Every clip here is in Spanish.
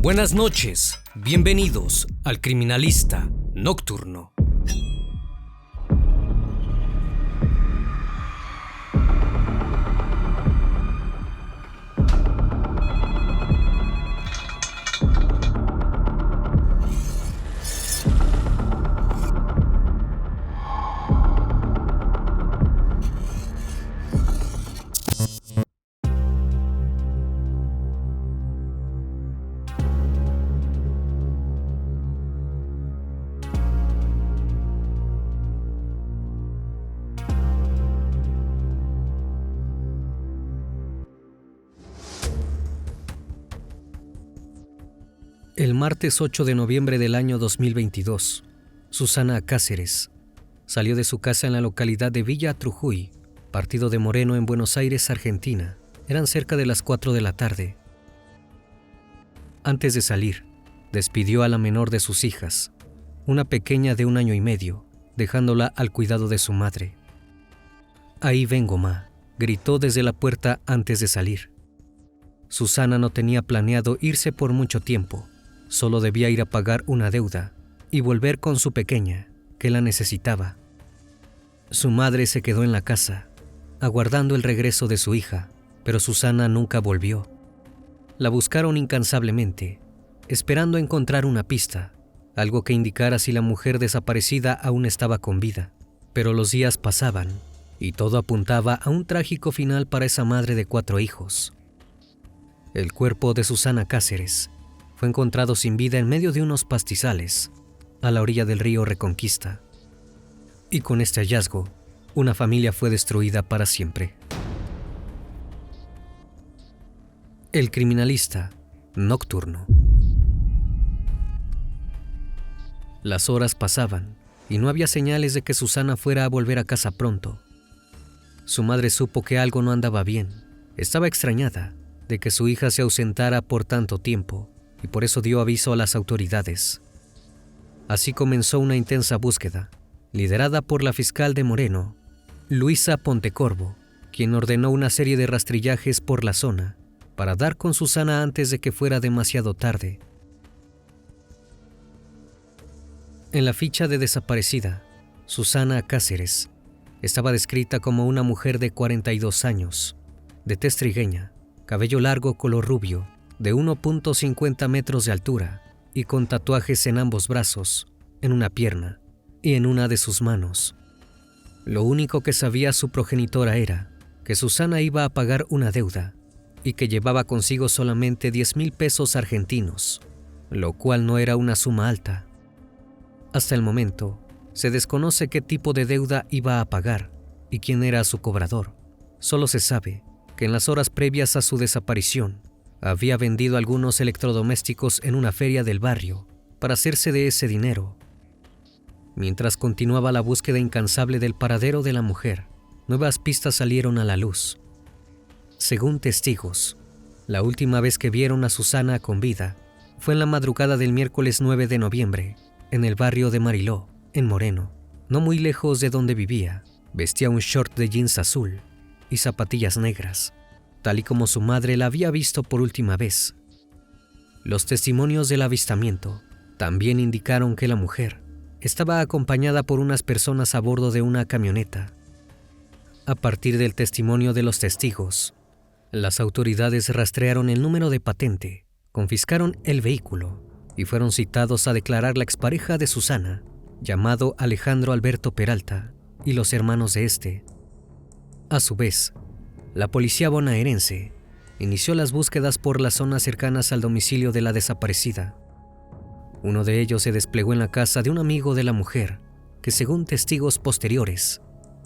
Buenas noches, bienvenidos al Criminalista Nocturno. El martes 8 de noviembre del año 2022, Susana Cáceres salió de su casa en la localidad de Villa Trujuy, partido de Moreno, en Buenos Aires, Argentina. Eran cerca de las 4 de la tarde. Antes de salir, despidió a la menor de sus hijas, una pequeña de 1 año y medio, dejándola al cuidado de su madre. «Ahí vengo, ma», gritó desde la puerta antes de salir. Susana no tenía planeado irse por mucho tiempo. Solo debía ir a pagar una deuda y volver con su pequeña, que la necesitaba. Su madre se quedó en la casa, aguardando el regreso de su hija, pero Susana nunca volvió. La buscaron incansablemente, esperando encontrar una pista, algo que indicara si la mujer desaparecida aún estaba con vida. Pero los días pasaban y todo apuntaba a un trágico final para esa madre de 4 hijos. El cuerpo de Susana Cáceres fue encontrado sin vida en medio de unos pastizales, a la orilla del río Reconquista. Y con este hallazgo, una familia fue destruida para siempre. El Criminalista Nocturno. Las horas pasaban y no había señales de que Susana fuera a volver a casa pronto. Su madre supo que algo no andaba bien. Estaba extrañada de que su hija se ausentara por tanto tiempo, y por eso dio aviso a las autoridades. Así comenzó una intensa búsqueda, liderada por la fiscal de Moreno, Luisa Pontecorvo, quien ordenó una serie de rastrillajes por la zona para dar con Susana antes de que fuera demasiado tarde. En la ficha de desaparecida, Susana Cáceres estaba descrita como una mujer de 42 años, de tez trigueña, cabello largo color rubio, de 1.50 metros de altura y con tatuajes en ambos brazos, en una pierna y en una de sus manos. Lo único que sabía su progenitora era que Susana iba a pagar una deuda y que llevaba consigo solamente 10,000 pesos argentinos, lo cual no era una suma alta. Hasta el momento, se desconoce qué tipo de deuda iba a pagar y quién era su cobrador. Solo se sabe que en las horas previas a su desaparición, había vendido algunos electrodomésticos en una feria del barrio para hacerse de ese dinero. Mientras continuaba la búsqueda incansable del paradero de la mujer, nuevas pistas salieron a la luz. Según testigos, la última vez que vieron a Susana con vida fue en la madrugada del miércoles 9 de noviembre, en el barrio de Mariló, en Moreno, no muy lejos de donde vivía. Vestía un short de jeans azul y zapatillas negras, tal y como su madre la había visto por última vez. Los testimonios del avistamiento también indicaron que la mujer estaba acompañada por unas personas a bordo de una camioneta. A partir del testimonio de los testigos, las autoridades rastrearon el número de patente, confiscaron el vehículo y fueron citados a declarar la expareja de Susana, llamado Alejandro Alberto Peralta, y los hermanos de este. A su vez, la policía bonaerense inició las búsquedas por las zonas cercanas al domicilio de la desaparecida. Uno de ellos se desplegó en la casa de un amigo de la mujer, que según testigos posteriores,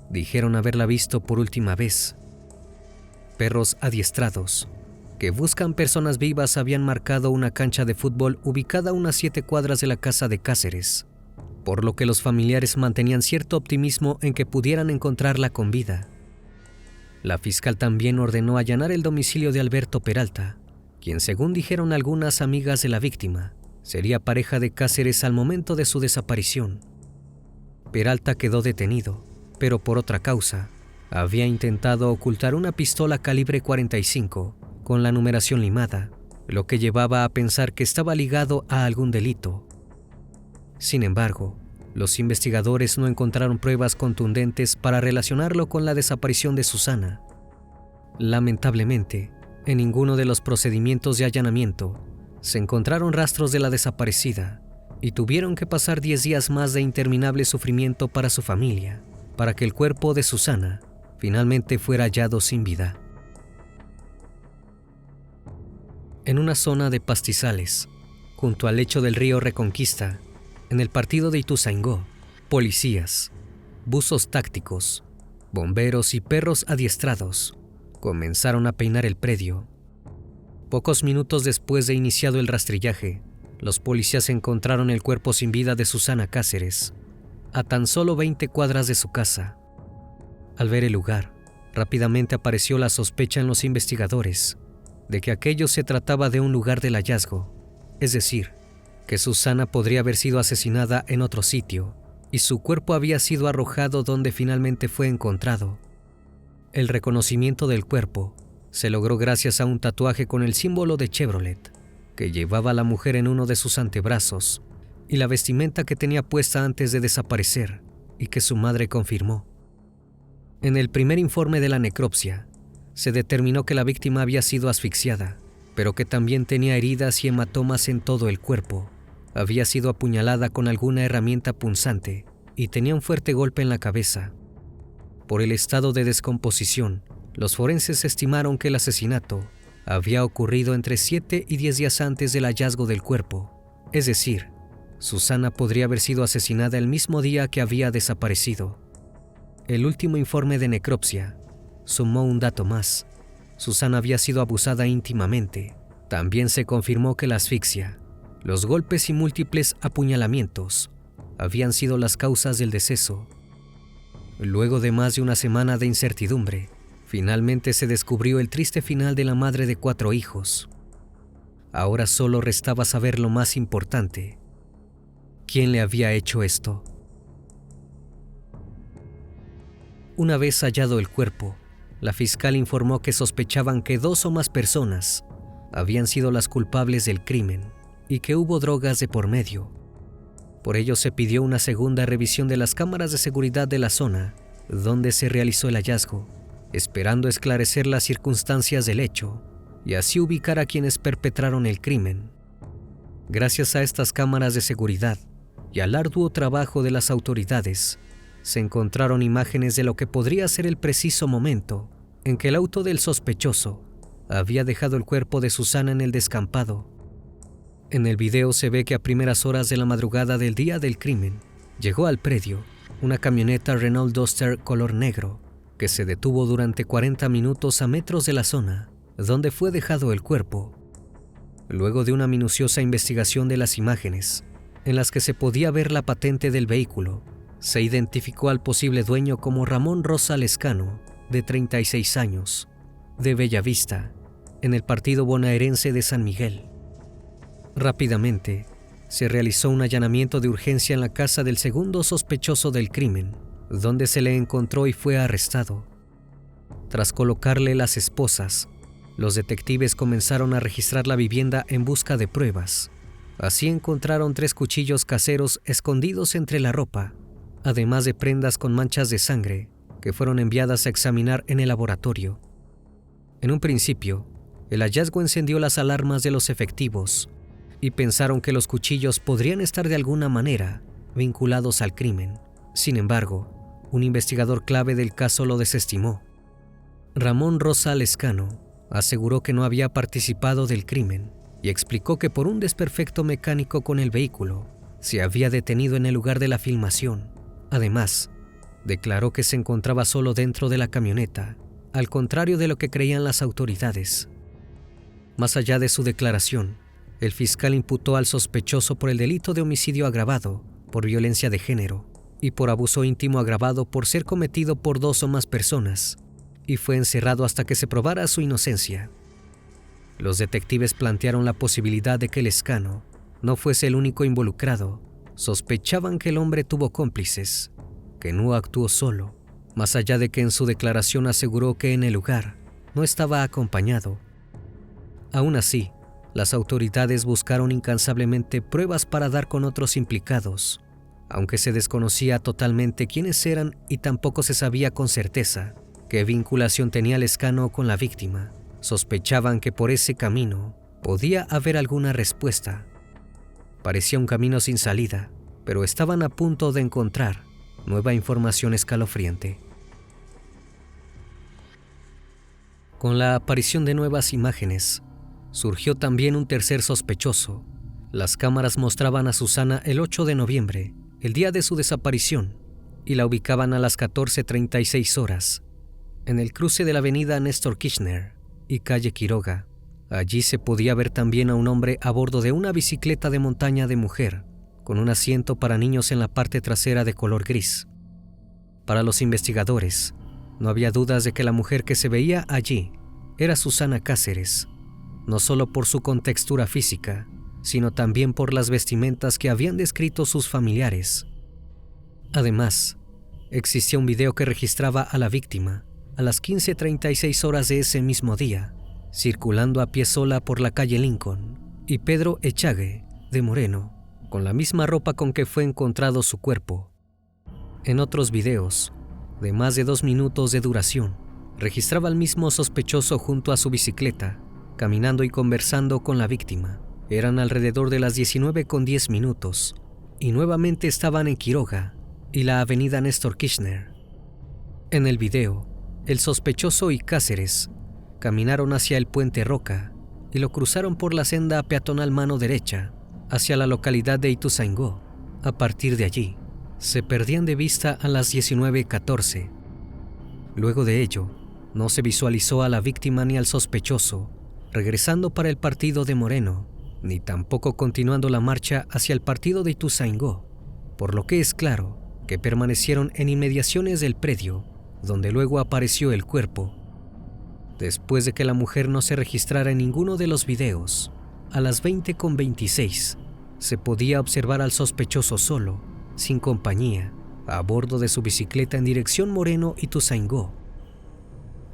dijeron haberla visto por última vez. Perros adiestrados, que buscan personas vivas, habían marcado una cancha de fútbol ubicada a unas 7 cuadras de la casa de Cáceres, por lo que los familiares mantenían cierto optimismo en que pudieran encontrarla con vida. La fiscal también ordenó allanar el domicilio de Alberto Peralta, quien, según dijeron algunas amigas de la víctima, sería pareja de Cáceres al momento de su desaparición. Peralta quedó detenido, pero por otra causa. Había intentado ocultar una pistola calibre 45 con la numeración limada, lo que llevaba a pensar que estaba ligado a algún delito. Sin embargo, los investigadores no encontraron pruebas contundentes para relacionarlo con la desaparición de Susana. Lamentablemente, en ninguno de los procedimientos de allanamiento se encontraron rastros de la desaparecida y tuvieron que pasar 10 días más de interminable sufrimiento para su familia, para que el cuerpo de Susana finalmente fuera hallado sin vida. En una zona de pastizales, junto al lecho del río Reconquista, en el partido de Ituzaingó, policías, buzos tácticos, bomberos y perros adiestrados comenzaron a peinar el predio. Pocos minutos después de iniciado el rastrillaje, los policías encontraron el cuerpo sin vida de Susana Cáceres, a tan solo 20 cuadras de su casa. Al ver el lugar, rápidamente apareció la sospecha en los investigadores de que aquello se trataba de un lugar del hallazgo, es decir, que Susana podría haber sido asesinada en otro sitio y su cuerpo había sido arrojado donde finalmente fue encontrado. El reconocimiento del cuerpo se logró gracias a un tatuaje con el símbolo de Chevrolet que llevaba la mujer en uno de sus antebrazos y la vestimenta que tenía puesta antes de desaparecer y que su madre confirmó. En el primer informe de la necropsia, se determinó que la víctima había sido asfixiada, pero que también tenía heridas y hematomas en todo el cuerpo. Había sido apuñalada con alguna herramienta punzante y tenía un fuerte golpe en la cabeza. Por el estado de descomposición, los forenses estimaron que el asesinato había ocurrido entre 7 y 10 días antes del hallazgo del cuerpo, es decir, Susana podría haber sido asesinada el mismo día que había desaparecido. El último informe de necropsia sumó un dato más. Susana había sido abusada íntimamente. También se confirmó que la asfixia, los golpes y múltiples apuñalamientos habían sido las causas del deceso. Luego de más de una semana de incertidumbre, finalmente se descubrió el triste final de la madre de 4 hijos. Ahora solo restaba saber lo más importante: ¿quién le había hecho esto? Una vez hallado el cuerpo, la fiscal informó que sospechaban que 2 o más personas habían sido las culpables del crimen y que hubo drogas de por medio. Por ello se pidió una segunda revisión de las cámaras de seguridad de la zona donde se realizó el hallazgo, esperando esclarecer las circunstancias del hecho y así ubicar a quienes perpetraron el crimen. Gracias a estas cámaras de seguridad y al arduo trabajo de las autoridades, se encontraron imágenes de lo que podría ser el preciso momento en que el auto del sospechoso había dejado el cuerpo de Susana en el descampado. En el video se ve que a primeras horas de la madrugada del día del crimen, llegó al predio una camioneta Renault Duster color negro que se detuvo durante 40 minutos a metros de la zona donde fue dejado el cuerpo. Luego de una minuciosa investigación de las imágenes, en las que se podía ver la patente del vehículo, se identificó al posible dueño como Ramón Rosa Lescano, de 36 años, de Bellavista, en el partido bonaerense de San Miguel. Rápidamente, se realizó un allanamiento de urgencia en la casa del segundo sospechoso del crimen, donde se le encontró y fue arrestado. Tras colocarle las esposas, los detectives comenzaron a registrar la vivienda en busca de pruebas. Así encontraron 3 cuchillos caseros escondidos entre la ropa, además de prendas con manchas de sangre que fueron enviadas a examinar en el laboratorio. En un principio, el hallazgo encendió las alarmas de los efectivos y pensaron que los cuchillos podrían estar de alguna manera vinculados al crimen. Sin embargo, un investigador clave del caso lo desestimó. Ramón Rosa Lescano aseguró que no había participado del crimen y explicó que por un desperfecto mecánico con el vehículo se había detenido en el lugar de la filmación. Además, declaró que se encontraba solo dentro de la camioneta, al contrario de lo que creían las autoridades. Más allá de su declaración, el fiscal imputó al sospechoso por el delito de homicidio agravado por violencia de género y por abuso íntimo agravado por ser cometido por 2 o más personas, y fue encerrado hasta que se probara su inocencia. Los detectives plantearon la posibilidad de que Lescano no fuese el único involucrado. Sospechaban que el hombre tuvo cómplices, que no actuó solo, más allá de que en su declaración aseguró que en el lugar no estaba acompañado. Aún así, Las autoridades buscaron incansablemente pruebas para dar con otros implicados, aunque se desconocía totalmente quiénes eran y tampoco se sabía con certeza qué vinculación tenía Lezcano con la víctima. Sospechaban que por ese camino podía haber alguna respuesta. Parecía un camino sin salida, pero estaban a punto de encontrar nueva información escalofriante. Con la aparición de nuevas imágenes, surgió también un tercer sospechoso. Las cámaras mostraban a Susana el 8 de noviembre, el día de su desaparición, y la ubicaban a las 14:36 horas, en el cruce de la avenida Néstor Kirchner y calle Quiroga. Allí se podía ver también a un hombre a bordo de una bicicleta de montaña de mujer, con un asiento para niños en la parte trasera de color gris. Para los investigadores, no había dudas de que la mujer que se veía allí era Susana Cáceres, no solo por su contextura física, sino también por las vestimentas que habían descrito sus familiares. Además, existía un video que registraba a la víctima a las 15:36 horas de ese mismo día, circulando a pie sola por la calle Lincoln, y Pedro Echagüe, de Moreno, con la misma ropa con que fue encontrado su cuerpo. En otros videos, de más de 2 minutos de duración, registraba al mismo sospechoso junto a su bicicleta, caminando y conversando con la víctima. Eran alrededor de las 19:10 y nuevamente estaban en Quiroga y la avenida Néstor Kirchner. En el video, el sospechoso y Cáceres caminaron hacia el puente Roca y lo cruzaron por la senda peatonal mano derecha hacia la localidad de Ituzaingó. A partir de allí, se perdían de vista a las 19:14. Luego de ello, no se visualizó a la víctima ni al sospechoso regresando para el partido de Moreno, ni tampoco continuando la marcha hacia el partido de Ituzaingó, por lo que es claro que permanecieron en inmediaciones del predio, donde luego apareció el cuerpo. Después de que la mujer no se registrara en ninguno de los videos, a las 20:26 se podía observar al sospechoso solo, sin compañía, a bordo de su bicicleta en dirección Moreno y Ituzaingó.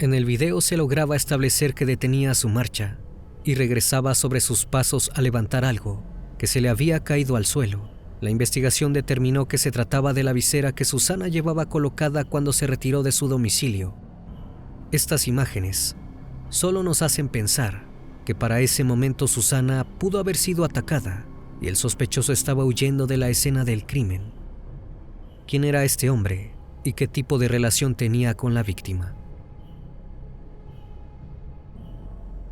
En el video se lograba establecer que detenía su marcha y regresaba sobre sus pasos a levantar algo que se le había caído al suelo. La investigación determinó que se trataba de la visera que Susana llevaba colocada cuando se retiró de su domicilio. Estas imágenes solo nos hacen pensar que para ese momento Susana pudo haber sido atacada y el sospechoso estaba huyendo de la escena del crimen. ¿Quién era este hombre y qué tipo de relación tenía con la víctima?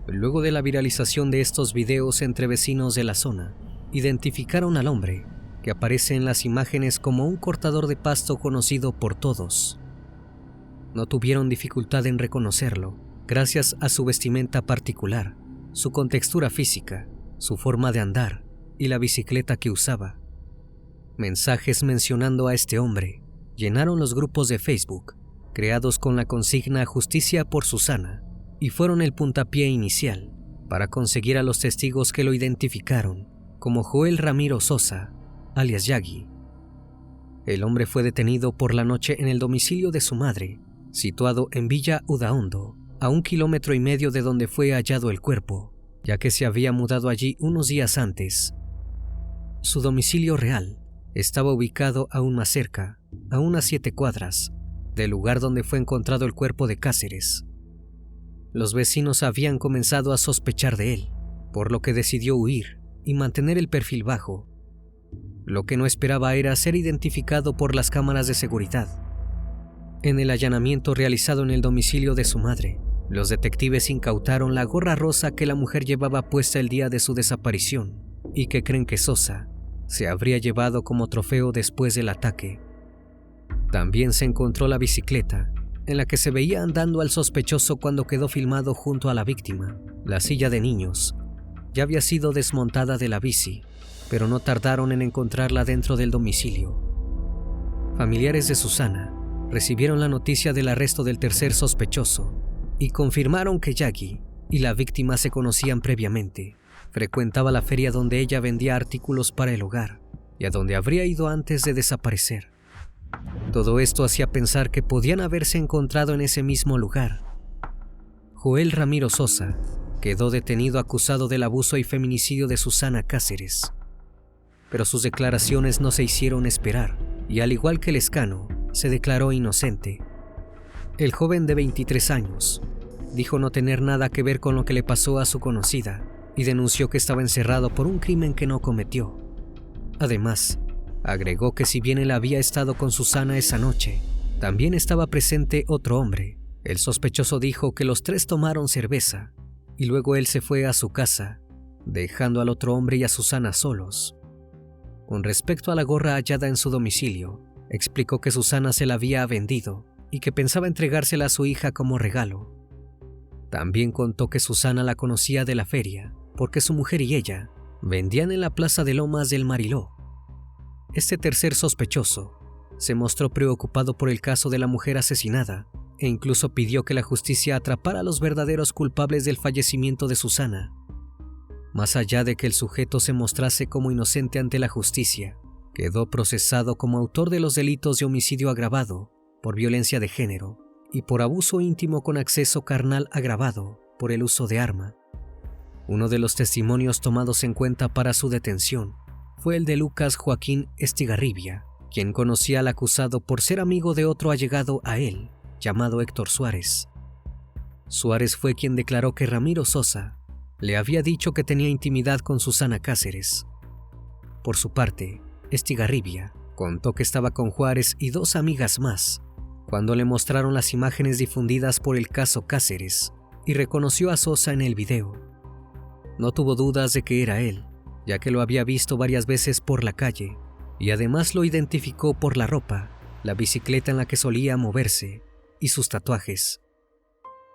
Luego de la viralización de estos videos entre vecinos de la zona, identificaron al hombre, que aparece en las imágenes como un cortador de pasto conocido por todos. No tuvieron dificultad en reconocerlo, gracias a su vestimenta particular, su contextura física, su forma de andar y la bicicleta que usaba. Mensajes mencionando a este hombre llenaron los grupos de Facebook, creados con la consigna Justicia por Susana, y fueron el puntapié inicial para conseguir a los testigos que lo identificaron como Joel Ramiro Sosa, alias Yagui. El hombre fue detenido por la noche en el domicilio de su madre, situado en Villa Udaondo, a 1,5 kilómetros de donde fue hallado el cuerpo, ya que se había mudado allí unos días antes. Su domicilio real estaba ubicado aún más cerca, a unas 7 cuadras, del lugar donde fue encontrado el cuerpo de Cáceres. Los vecinos habían comenzado a sospechar de él, por lo que decidió huir y mantener el perfil bajo. Lo que no esperaba era ser identificado por las cámaras de seguridad. En el allanamiento realizado en el domicilio de su madre, los detectives incautaron la gorra rosa que la mujer llevaba puesta el día de su desaparición y que creen que Sosa se habría llevado como trofeo después del ataque. También se encontró la bicicleta en la que se veía andando al sospechoso cuando quedó filmado junto a la víctima. La silla de niños ya había sido desmontada de la bici, pero no tardaron en encontrarla dentro del domicilio. Familiares de Susana recibieron la noticia del arresto del tercer sospechoso y confirmaron que Yagui y la víctima se conocían previamente. Frecuentaba la feria donde ella vendía artículos para el hogar y a donde habría ido antes de desaparecer. Todo esto hacía pensar que podían haberse encontrado en ese mismo lugar. Joel Ramiro Sosa, quedó detenido acusado del abuso y feminicidio de Susana Cáceres. Pero sus declaraciones no se hicieron esperar y, al igual que Lezcano, se declaró inocente. El joven de 23 años dijo no tener nada que ver con lo que le pasó a su conocida y denunció que estaba encerrado por un crimen que no cometió. Además, agregó que si bien él había estado con Susana esa noche, también estaba presente otro hombre. El sospechoso dijo que los tres tomaron cerveza y luego él se fue a su casa, dejando al otro hombre y a Susana solos. Con respecto a la gorra hallada en su domicilio, explicó que Susana se la había vendido y que pensaba entregársela a su hija como regalo. También contó que Susana la conocía de la feria porque su mujer y ella vendían en la plaza de Lomas del Mariló. Este tercer sospechoso se mostró preocupado por el caso de la mujer asesinada e incluso pidió que la justicia atrapara a los verdaderos culpables del fallecimiento de Susana. Más allá de que el sujeto se mostrase como inocente ante la justicia, quedó procesado como autor de los delitos de homicidio agravado por violencia de género y por abuso íntimo con acceso carnal agravado por el uso de arma. Uno de los testimonios tomados en cuenta para su detención fue el de Lucas Joaquín Estigarribia, quien conocía al acusado por ser amigo de otro allegado a él, llamado Héctor Suárez. Suárez fue quien declaró que Ramiro Sosa le había dicho que tenía intimidad con Susana Cáceres. Por su parte, Estigarribia contó que estaba con Juárez y dos amigas más cuando le mostraron las imágenes difundidas por el caso Cáceres y reconoció a Sosa en el video. No tuvo dudas de que era él, ya que lo había visto varias veces por la calle y además lo identificó por la ropa, la bicicleta en la que solía moverse y sus tatuajes.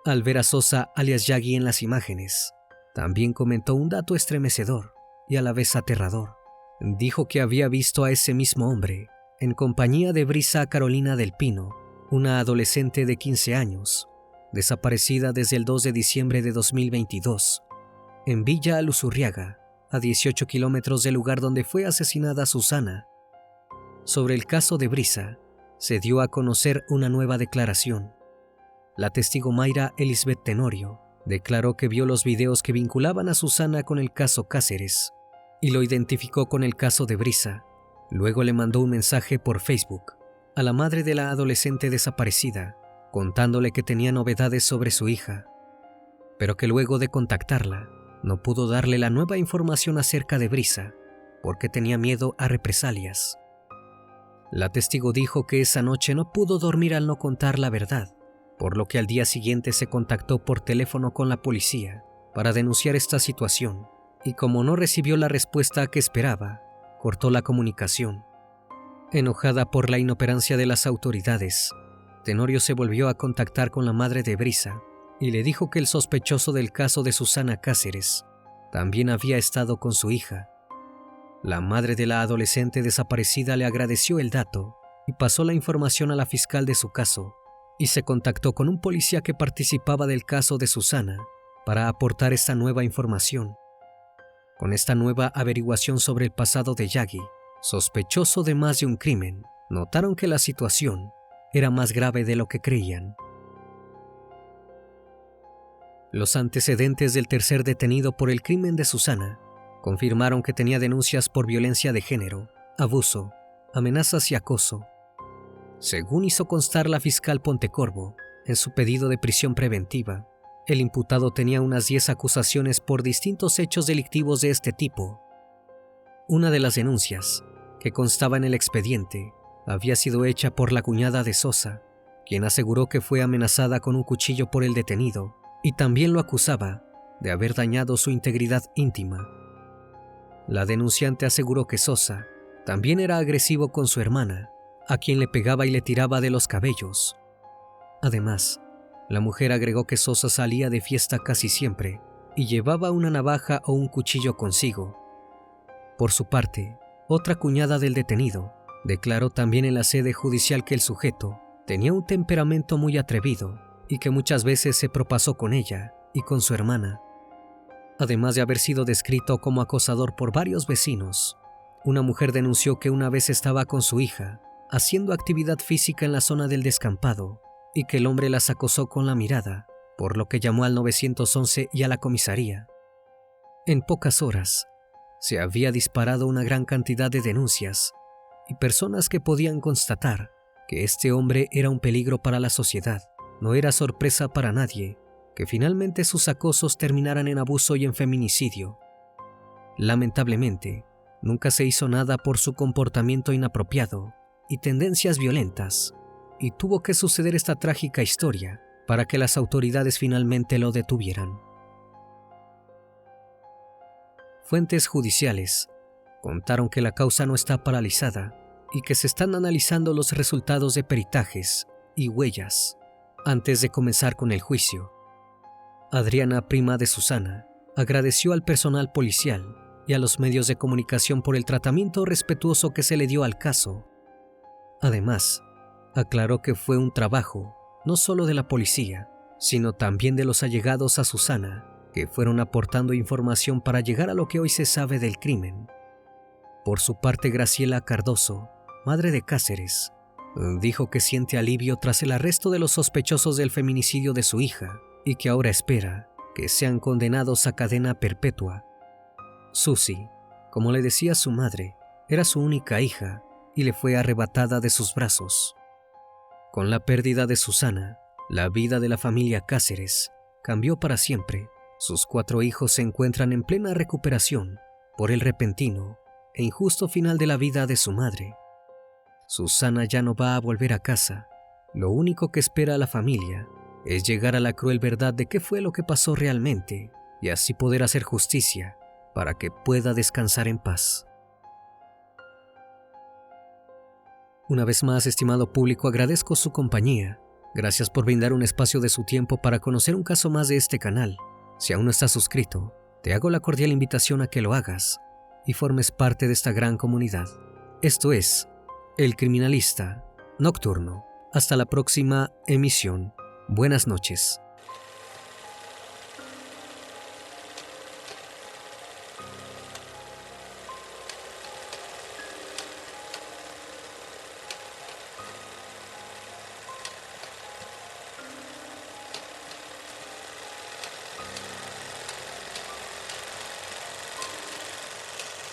Al ver a Sosa alias Yagui en las imágenes, también comentó un dato estremecedor y a la vez aterrador. Dijo que había visto a ese mismo hombre en compañía de Brisa Carolina del Pino, una adolescente de 15 años, desaparecida desde el 2 de diciembre de 2022, en Villa Luzurriaga, a 18 kilómetros del lugar donde fue asesinada Susana. Sobre el caso de Brisa, se dio a conocer una nueva declaración. La testigo Mayra Elizabeth Tenorio declaró que vio los videos que vinculaban a Susana con el caso Cáceres y lo identificó con el caso de Brisa. Luego le mandó un mensaje por Facebook a la madre de la adolescente desaparecida, contándole que tenía novedades sobre su hija, pero que luego de contactarla, no pudo darle la nueva información acerca de Brisa porque tenía miedo a represalias. La testigo dijo que esa noche no pudo dormir al no contar la verdad, por lo que al día siguiente se contactó por teléfono con la policía para denunciar esta situación, y como no recibió la respuesta que esperaba, cortó la comunicación. Enojada por la inoperancia de las autoridades, Tenorio se volvió a contactar con la madre de Brisa y le dijo que el sospechoso del caso de Susana Cáceres también había estado con su hija. La madre de la adolescente desaparecida le agradeció el dato y pasó la información a la fiscal de su caso, y se contactó con un policía que participaba del caso de Susana para aportar esta nueva información. Con esta nueva averiguación sobre el pasado de Yagui, sospechoso de más de un crimen, notaron que la situación era más grave de lo que creían. Los antecedentes del tercer detenido por el crimen de Susana confirmaron que tenía denuncias por violencia de género, abuso, amenazas y acoso. Según hizo constar la fiscal Pontecorvo en su pedido de prisión preventiva, el imputado tenía unas 10 acusaciones por distintos hechos delictivos de este tipo. Una de las denuncias, que constaba en el expediente, había sido hecha por la cuñada de Sosa, quien aseguró que fue amenazada con un cuchillo por el detenido y también lo acusaba de haber dañado su integridad íntima. La denunciante aseguró que Sosa también era agresivo con su hermana, a quien le pegaba y le tiraba de los cabellos. Además, la mujer agregó que Sosa salía de fiesta casi siempre y llevaba una navaja o un cuchillo consigo. Por su parte, otra cuñada del detenido declaró también en la sede judicial que el sujeto tenía un temperamento muy atrevido y que muchas veces se propasó con ella y con su hermana. Además de haber sido descrito como acosador por varios vecinos, una mujer denunció que una vez estaba con su hija haciendo actividad física en la zona del descampado y que el hombre las acosó con la mirada, por lo que llamó al 911 y a la comisaría. En pocas horas, se había disparado una gran cantidad de denuncias y personas que podían constatar que este hombre era un peligro para la sociedad. No era sorpresa para nadie que finalmente sus acosos terminaran en abuso y en feminicidio. Lamentablemente, nunca se hizo nada por su comportamiento inapropiado y tendencias violentas, y tuvo que suceder esta trágica historia para que las autoridades finalmente lo detuvieran. Fuentes judiciales contaron que la causa no está paralizada y que se están analizando los resultados de peritajes y huellas antes de comenzar con el juicio. Adriana, prima de Susana, agradeció al personal policial y a los medios de comunicación por el tratamiento respetuoso que se le dio al caso. Además, aclaró que fue un trabajo no solo de la policía, sino también de los allegados a Susana, que fueron aportando información para llegar a lo que hoy se sabe del crimen. Por su parte, Graciela Cardoso, madre de Cáceres, dijo que siente alivio tras el arresto de los sospechosos del feminicidio de su hija y que ahora espera que sean condenados a cadena perpetua. Susi, como le decía su madre, era su única hija y le fue arrebatada de sus brazos. Con la pérdida de Susana, la vida de la familia Cáceres cambió para siempre. Sus 4 hijos se encuentran en plena recuperación por el repentino e injusto final de la vida de su madre. Susana ya no va a volver a casa. Lo único que espera a la familia es llegar a la cruel verdad de qué fue lo que pasó realmente y así poder hacer justicia para que pueda descansar en paz. Una vez más, estimado público, agradezco su compañía. Gracias por brindar un espacio de su tiempo para conocer un caso más de este canal. Si aún no estás suscrito, te hago la cordial invitación a que lo hagas y formes parte de esta gran comunidad. Esto es El Criminalista Nocturno. Hasta la próxima emisión. Buenas noches.